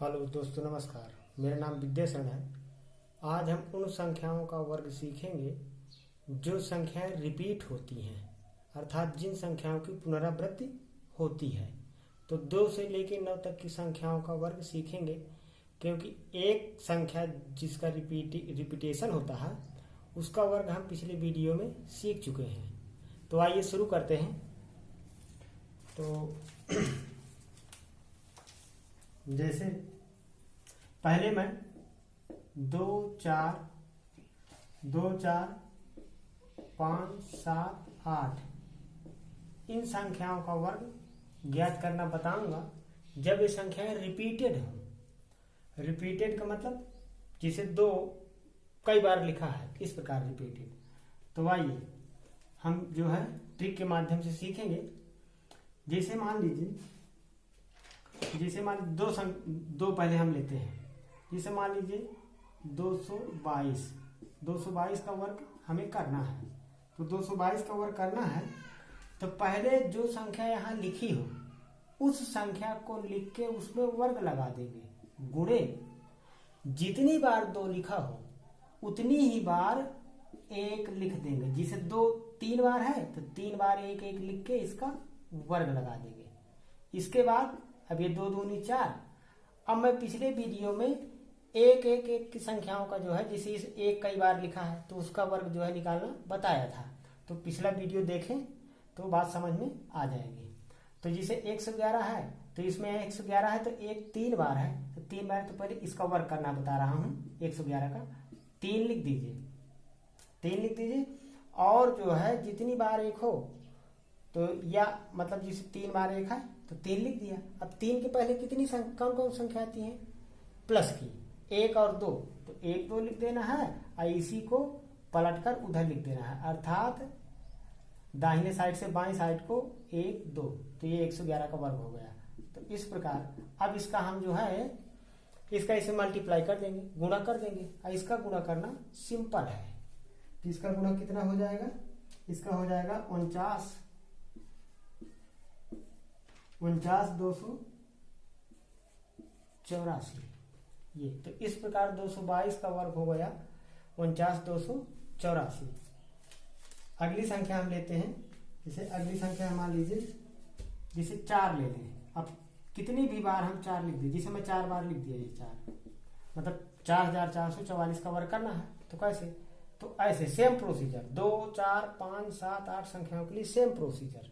Hello दोस्तों, नमस्कार। मेरा नाम विद्याशरण है। आज हम उन संख्याओं का वर्ग सीखेंगे जो संख्याएं रिपीट होती हैं, अर्थात जिन संख्याओं की पुनरावृत्ति होती है। तो 2 से लेकर 9 तक की संख्याओं का वर्ग सीखेंगे, क्योंकि एक संख्या जिसका रिपीटेशन होता है उसका वर्ग हम पिछले वीडियो में सीख चुके हैं। तो आइए शुरू करते हैं। तो जैसे पहले मैं 2 4 5 7 8 इन संख्याओं का वर्ग ज्ञात करना बताऊंगा जब ये संख्याएं रिपीटेड हो। रिपीटेड का मतलब जिसे 2 कई बार लिखा है, इस प्रकार रिपीटेड। तो आइए हम जो है ट्रिक के माध्यम से सीखेंगे। जैसे मान लीजिए दो पहले हम लेते हैं। जैसे मान लीजिए 222 का वर्ग हमें करना है। तो 222 का वर्ग करना है तो पहले जो संख्या यहाँ लिखी हो उस संख्या को लिख के उसमें वर्ग लगा देंगे, गुणे जितनी बार 2 लिखा हो उतनी ही बार 1 लिख देंगे। जिसे 2 3 बार है तो 3 बार 1 1 लिख के इसका वर्ग लगा देंगे। इसके बाद अब ये 2 दूनी 4। अब मैं पिछले वीडियो में एक की संख्याओं का जो है, जिसे इस 1 कई बार लिखा है तो उसका वर्ग जो है निकालना बताया था। तो पिछला वीडियो देखें तो बात समझ में आ जाएगी। तो जिसे 111 है तो इसमें 111 है तो 1 3 बार है तो 3 बार। तो पहले इसका वर्ग करना बता रहा हूँ। 111 का 3 लिख दीजिए। और जो है जितनी बार 1 हो तो या मतलब जिसे 3 बार 1 है तो 3 लिख दिया। अब 3 के पहले कितनी कौन कौन संख्या आती है प्लस की, 1 और 2। तो 1 2 लिख देना है और इसी को पलटकर उधर लिख देना है, अर्थात दाहिने साइड से बाएं साइड को 1 2। तो ये 111 का वर्ग हो गया। तो इस प्रकार अब इसका हम जो है इसका इसे मल्टीप्लाई कर देंगे, गुणा कर देंगे। और इसका गुणा करना सिंपल है। तो इसका गुणा कितना हो जाएगा? इसका हो जाएगा 49 284। ये तो इस प्रकार 222 का वर्ग हो गया 49 284। अगली संख्या हम लेते हैं। जैसे अगली संख्या मान लीजिए जिसे 4 ले लें। अब कितनी भी बार हम 4 लिख दिए, जिसे मैं 4 बार लिख दिया, ये 4 मतलब 4444 का वर्ग करना है। तो कैसे? तो ऐसे सेम प्रोसीजर 2 4 5 7 8 संख्याओं के लिए सेम प्रोसीजर।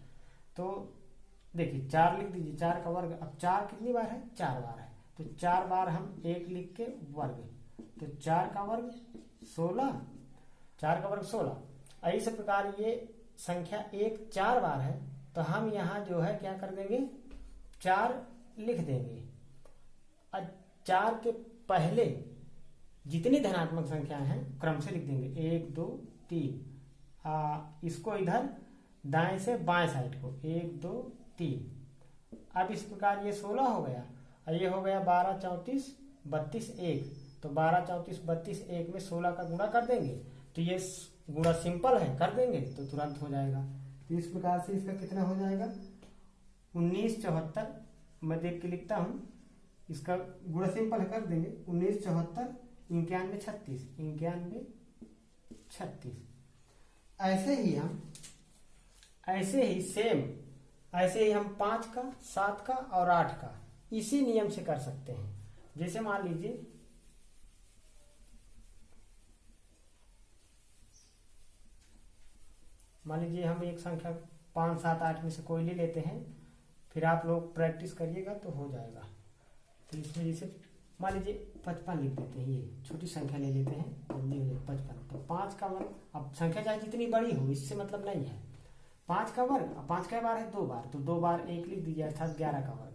तो देखिए 4 लिख दीजिए, 4 का वर्ग। अब 4 कितनी बार है? 4 बार है। तो 4 बार हम 1 लिख के वर्ग, तो 4 का वर्ग 16। 4 का वर्ग 16। इस प्रकार ये संख्या 1 4 बार है तो हम यहाँ जो है क्या कर देंगे, 4 लिख देंगे। और 4 के पहले जितनी धनात्मक संख्याएं हैं क्रम से लिख देंगे, 1 2 3। इसको इधर दाएं से बाएं साइड को 1 2 3। अब इस प्रकार ये 16 हो गया और ये हो गया 12 34 32 1। तो 12 34 32 1 में 16 का गुणा कर देंगे। तो ये गुणा सिंपल है, कर देंगे तो तुरंत हो जाएगा। तो इस प्रकार से इसका कितना हो जाएगा 1974। मैं देख के लिखता हूँ, इसका गुणा सिंपल है, कर देंगे 1974 91 36 91 36। ऐसे ही हम 5 का 7 का और 8 का इसी नियम से कर सकते हैं। जैसे मान लीजिए हम एक संख्या 5 7 8 में से कोई ले लेते हैं, फिर आप लोग प्रैक्टिस करिएगा तो हो जाएगा। तो इसमें जैसे मान लीजिए 55 लिख देते हैं। ये छोटी संख्या ले लेते हैं, जल्दी हो जाए 55। तो 5 का वर्ग, अब संख्या चाहे जितनी बड़ी हो इससे मतलब नहीं है। 5 का वर्ग, 5 का बार है 2 बार, तो 2 बार 1 लिख दीजिए, अर्थात 11 का वर्ग।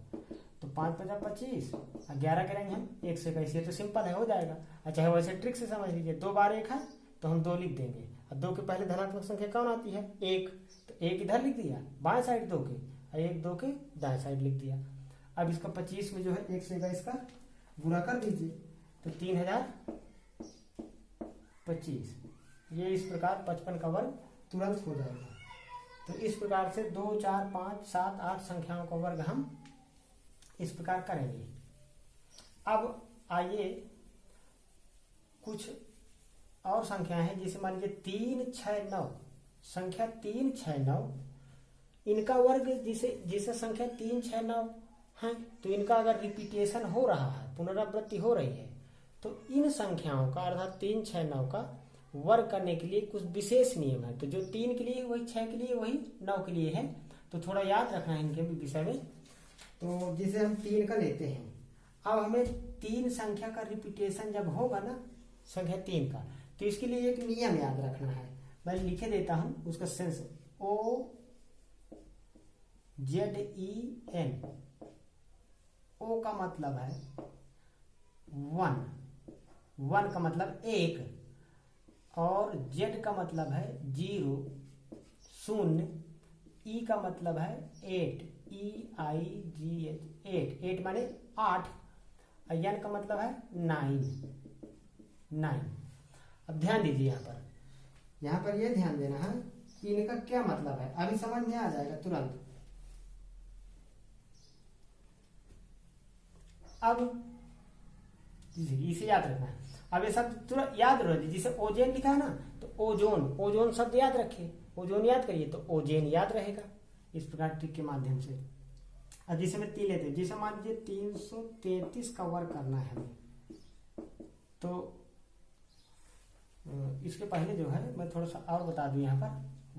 तो 5 5 25 और 11 करेंगे हम 1 से 21। ये तो सिंपल है, हो जाएगा। अच्छा वैसे ट्रिक से समझ लीजिए, 2 बार 1 है तो हम 2 लिख देंगे। और 2 के पहले धनात्मक संख्या कौन आती है? 1। तो 1 इधर लिख दिया बाएं साइड 2 के, और 1 2 के दाएं साइड लिख दिया। अब इसका 25 में जो है 1 से 21 का गुणा कर दीजिए, तो 3025। ये इस प्रकार 55 का वर्ग तुरंत हो जाएगा। तो इस प्रकार से 2 4 5 7 8 संख्याओं का वर्ग हम इस प्रकार करेंगे। अब आइए कुछ और संख्या है, जैसे मान लीजिए 3, 6, 9। संख्या 3, 6, 9 इनका वर्ग जिसे संख्या 3, 6, 9 है, तो इनका अगर रिपीटेशन हो रहा है, पुनरावृत्ति हो रही है, तो इन संख्याओं का अर्थात 3, 6, 9 का वर्ग करने के लिए कुछ विशेष नियम है। तो जो 3 के लिए वही 6 के लिए वही 9 के लिए है, तो थोड़ा याद रखना है इनके विषय में। तो जिसे हम 3 का लेते हैं, अब हमें 3 संख्या का रिपीटेशन जब होगा ना, संख्या 3 का, तो इसके लिए एक नियम याद रखना है। मैं लिखे देता हूं उसका सेंस, OZEN। O का मतलब है 1 का मतलब 1, और Z का मतलब है 0, 0, E का मतलब है 8, EIGH, 8 माने 8, और N का मतलब है 9। अब ध्यान दीजिए यहाँ पर यह ध्यान देना है कि इनका क्या मतलब है, अभी समझ में आ जाएगा तुरंत। अब इसे याद रखना है। अब ये शब्द तुरंत याद रखिए, जिसे ओजेन लिखा है ना, तो ओजोन शब्द याद रखिए, ओजोन याद करिए तो ओजेन याद रहेगा, इस प्रकार ट्रिक के माध्यम से। अब जिसे मैं 3 लेते हैं, जिसे मान लीजिए 333 का वर्ग करना है हमें, तो इसके पहले जो है मैं थोड़ा सा और बता दूं, यहाँ पर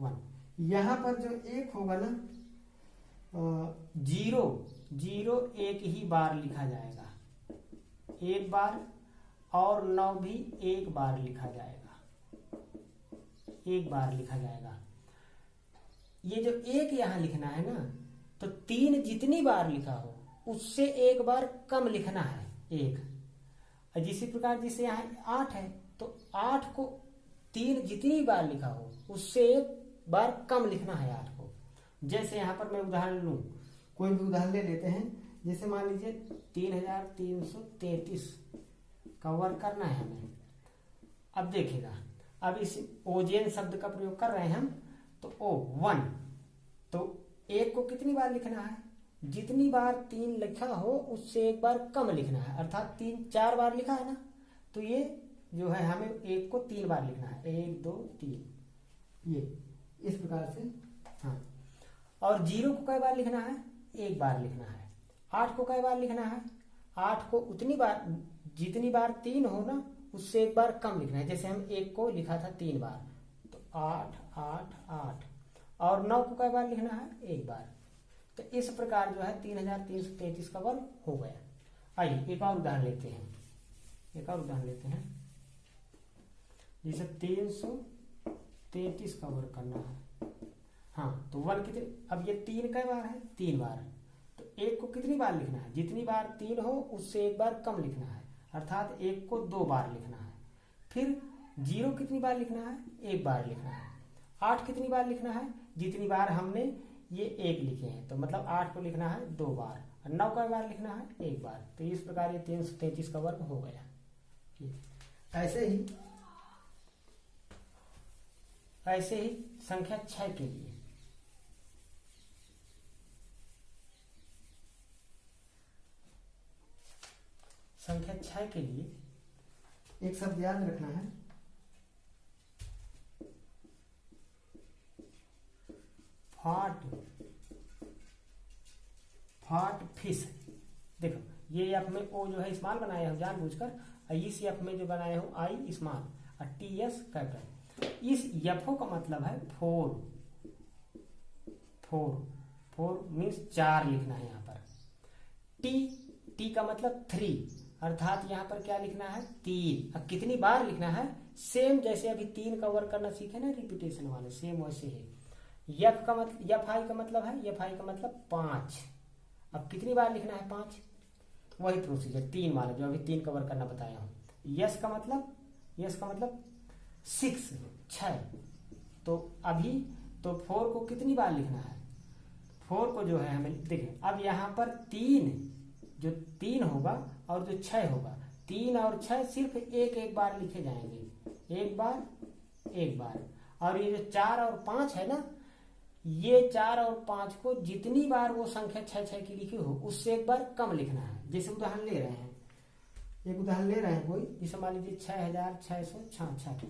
1, यहाँ पर जो 1 होगा ना, 0 एक ही बार लिखा जाएगा, एक बार, और 9 भी एक बार लिखा जाएगा, एक बार लिखा जाएगा। ये जो 1 यहाँ लिखना है ना, तो 3 जितनी बार लिखा हो उससे एक बार कम लिखना है, 1। जिसी प्रकार जिसे यहाँ 8 है, तो 8 को 3 जितनी बार लिखा हो उससे एक बार कम लिखना है 8 को। जैसे यहाँ पर मैं उदाहरण लूं, कोई भी उदाहरण ले लेते हैं, जैसे मान लीजिए 3333 का वर्ग करना है हमें। अब देखिएगा, अब इस ओजेन शब्द का प्रयोग कर रहे हैं हम, तो 1, तो 1 को कितनी बार लिखना है, जितनी बार 3 लिखा हो उससे एक बार कम लिखना है, अर्थात 3 4 बार लिखा है ना, तो ये जो है हमें 1 को 3 बार लिखना है, 1 2 3, ये इस प्रकार से। हाँ, और 0 को कई बार लिखना है, एक बार लिखना है। 8 को कई बार लिखना है, 8 को उतनी बार जितनी बार 3 हो ना उससे एक बार कम लिखना है। जैसे हम 1 को लिखा था 3 बार, तो 8 8 8, और 9 को कई बार लिखना है, एक बार। तो इस प्रकार जो है 3333 का वर्ग हो गया। आइए एक और उदाहरण लेते हैं, जैसे 333 का वर्ग करना है। हाँ, तो वर्ग कितने, अब ये 3 कई बार है, 3 बार, तो 1 को कितनी बार लिखना है, जितनी बार 3 हो उससे एक बार कम लिखना है, अर्थात 1 को 2 बार लिखना है। फिर 0 कितनी बार लिखना है, एक बार लिखना है। 8 कितनी बार लिखना है, जितनी बार हमने ये 1 लिखे हैं, तो मतलब 8 को लिखना है 2 बार, और 9 का बार लिखना है, एक बार। तो इस प्रकार ये 333 का वर्ग हो गया। ऐसे ही संख्या 6 के लिए, एक शब्द याद रखना है, फाट फिश। देखो ये एफ में ओ जो है स्मॉल बनाया हूं जानबूझकर, और इस एफ में जो बनाया हूं आई स्मॉल, और टी एस कैपिटल। इस एफओ का मतलब है 4 मीन्स 4 लिखना है यहाँ पर। टी का मतलब 3, अर्थात यहाँ पर क्या लिखना है, 3। अब कितनी बार लिखना है, सेम जैसे अभी 3 का वर्क करना सीखे ना रिपीटेशन वाले, सेम वैसे ही। एफ आई का मतलब है, एफ आई का मतलब 5। अब कितनी बार लिखना है, 5। वही प्रोसीजर 3 वाला जो अभी 3 का वर्क करना बताया हूँ। यस का मतलब 6। तो अभी तो 4 को कितनी बार लिखना है, 4 को जो है हमें देखिए, अब यहाँ पर 3 होगा और जो 6 होगा, 3 और 6 सिर्फ एक बार लिखे जाएंगे, एक बार। और ये जो 4 और 5 है ना, ये 4 और 5 को जितनी बार वो संख्या 6 की लिखी हो उससे एक बार कम लिखना है। जैसे उदाहरण ले रहे हैं, एक उदाहरण ले रहे हैं कोई, जिसे मान लीजिए 6666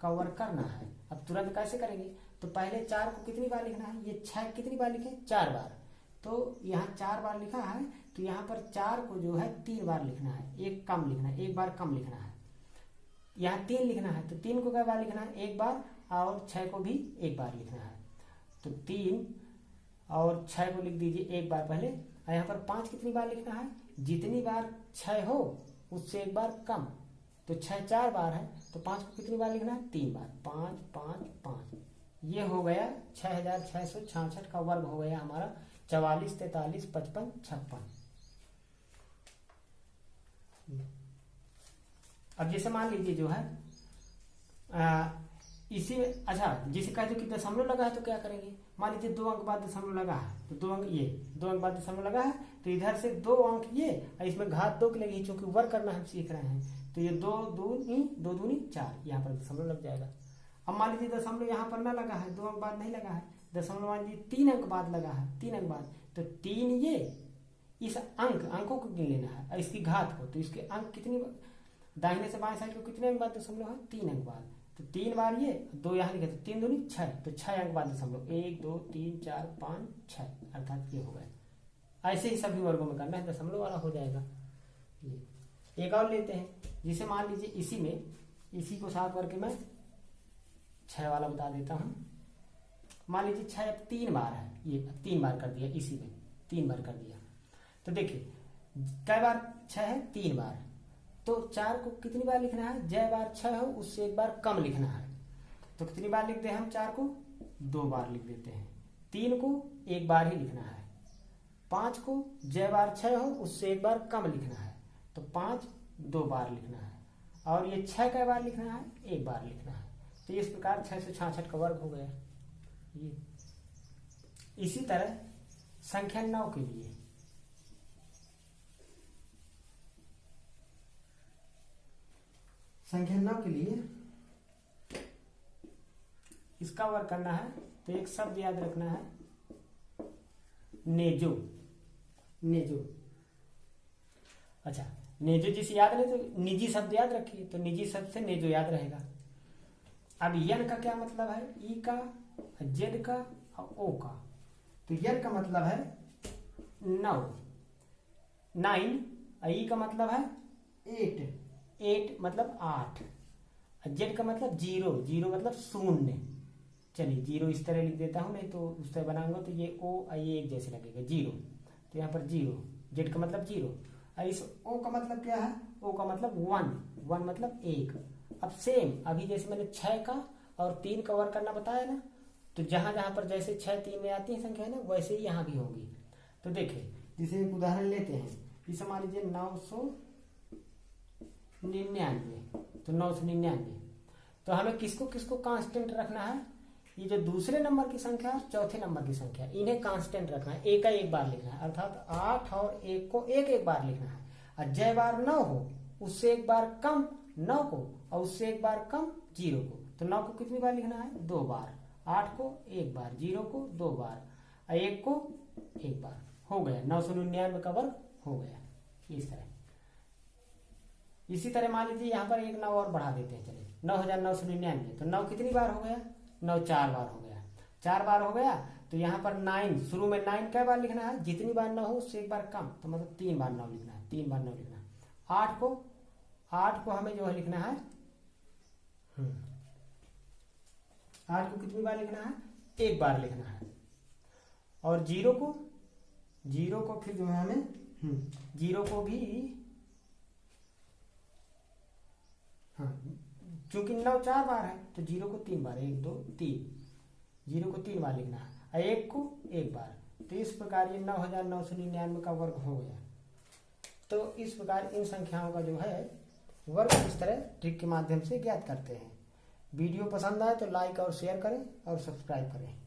का वर्ग करना है। अब तुरंत कैसे करेंगे, तो पहले 4 को कितनी बार लिखना है, ये 6 कितनी बार लिखे, 4 बार। तो यहाँ 4 बार लिखा है, तो यहाँ पर 4 को जो है 3 बार लिखना है, एक कम लिखना है, एक बार कम लिखना है। यहाँ 3 लिखना है, तो 3 को क्या बार लिखना है, एक बार, और 6 को भी एक बार लिखना है। तो 3 और 6 को लिख दीजिए एक बार पहले। और यहाँ पर 5 कितनी बार लिखना है, जितनी बार 6 हो उससे एक बार कम। तो 6 4 बार है, तो 5 को कितनी बार लिखना है, 3 बार। 5 5 5, ये हो गया 6666 का वर्ग हो गया हमारा 44 43 55 56। अब जैसे मान लीजिए जो है इसी में, अच्छा जिसे कहते कि दशमलव लगा है तो क्या करेंगे, मान लीजिए 2 अंक बाद दशमलव लगा है, तो 2 अंक ये 2 अंक बाद दशमलव लगा है, तो इधर से 2 अंक ये, और इसमें घात 2 की लगेगी, चूंकि वर्ग करना हम सीख रहे हैं, तो ये 2 दूनी 4, यहाँ पर दशमलव लग जाएगा। अब मान लीजिए दशमलव यहाँ पर ना लगा है, 2 अंक बाद नहीं लगा है, दशमलव मान लीजिए 3 अंक बाद लगा है, 3 अंक बाद, तो 3 ये इस अंकों को गिन लेना है और इसकी घात को, तो इसके अंक कितनी, दाहिने से बाएं साइड को कितने अंक बाद दशमलव है, 3 अंक बाद। तो 3 बार ये 2 यहाँ लिखे, तो 3 दूनी 6, तो 6 अंक बाद दशमलव, 1 2 3 4 5 6, अर्थात ये हो गया। ऐसे ही सभी वर्गों में करना है, दशमलव वाला हो जाएगा। ये एक और लेते हैं, जिसे मान लीजिए इसी में, इसी को साथ करके मैं 6 वाला बता देता हूँ। मान लीजिए 6 अब 3 बार है, ये 3 बार कर दिया, इसी में 3 बार कर दिया। तो देखिए कई बार 6 है, 3 बार, तो 4 को कितनी बार लिखना है, जय बार 6 हो उससे एक बार कम लिखना है। तो कितनी बार लिखते हैं हम, 4 को 2 बार लिख देते हैं, 3 को एक बार ही लिखना है, 5 को जय बार 6 हो उससे एक बार कम लिखना है, तो 5 2 बार लिखना है, और ये 6 कई बार लिखना है, एक बार लिखना है। तो इस प्रकार 666 का वर्ग हो गया ये। इसी तरह संख्या 9 के लिए, संख्या 9 के लिए इसका वर्ग करना है, तो एक शब्द याद रखना है, नेजो। नेजो, अच्छा नेजो जिसे याद रहे तो निजी शब्द याद रखिए, तो निजी शब्द से नेजो याद रहेगा। अब यन का क्या मतलब है, ई का, जेड का और ओ का। तो यन का मतलब है 9, 9, ई का मतलब है 8 मतलब 8, जेड का मतलब 0, 0 मतलब 0। चलिए 0 इस तरह लिख देता हूं, नहीं तो उस तरह बनाऊंगा तो ये ओ ये एक जैसे लगेगा 0, तो यहाँ पर 0, जेड का मतलब 0, और इस ओ का मतलब क्या है, ओ का मतलब 1 मतलब 1। अब सेम अभी जैसे मैंने 6 का और 3 का वर्ग करना बताया ना, तो जहां जहां पर जैसे 6 3 में आती है संख्या ना, वैसे ही यहाँ भी होगी। तो देखिए जैसे एक उदाहरण लेते हैं, इसे मान लीजिए 999, तो 999, तो हमें किसको किसको कांस्टेंट रखना है, ये जो दूसरे नंबर की संख्या और चौथे नंबर की संख्या, इन्हें कांस्टेंट रखना है, एक का एक बार लिखना है, अर्थात 8 और 1 को एक एक बार लिखना है। और जय बार 9 हो उससे एक बार कम 9 को, और उससे एक बार कम 0 को, तो 9 को कितनी बार लिखना है, 2 बार, 8 को एक बार, 0 को 2 बार, और 1 को एक बार। हो गया 999 का वर्ग हो गया इस तरह। इसी तरह मान लीजिए यहाँ पर एक 9 और बढ़ा देते हैं, चलिए 9999, तो 9 कितनी बार हो गया, 9 4 बार हो गया, 4 बार हो गया। तो यहाँ पर 9, शुरू में 9 कई बार लिखना है, जितनी बार 9 हो उससे एक बार कम, तो मतलब 3 बार 9 लिखना है, 3 बार 9 लिखना है। 8 को हमें जो है लिखना है, 8 को कितनी बार लिखना है, एक बार लिखना है। और 0 को फिर जो है हमें 0 को भी, हाँ चूंकि 9 4 बार है तो 0 को 3 बार, 1 2 3, 0 को 3 बार लिखना है, और 1 को एक बार। तो इस प्रकार ये 9999 का वर्ग हो गया। तो इस प्रकार इन संख्याओं का जो है वर्ग इस तरह ट्रिक के माध्यम से ज्ञात करते हैं। वीडियो पसंद आए तो लाइक और शेयर करें और सब्सक्राइब करें।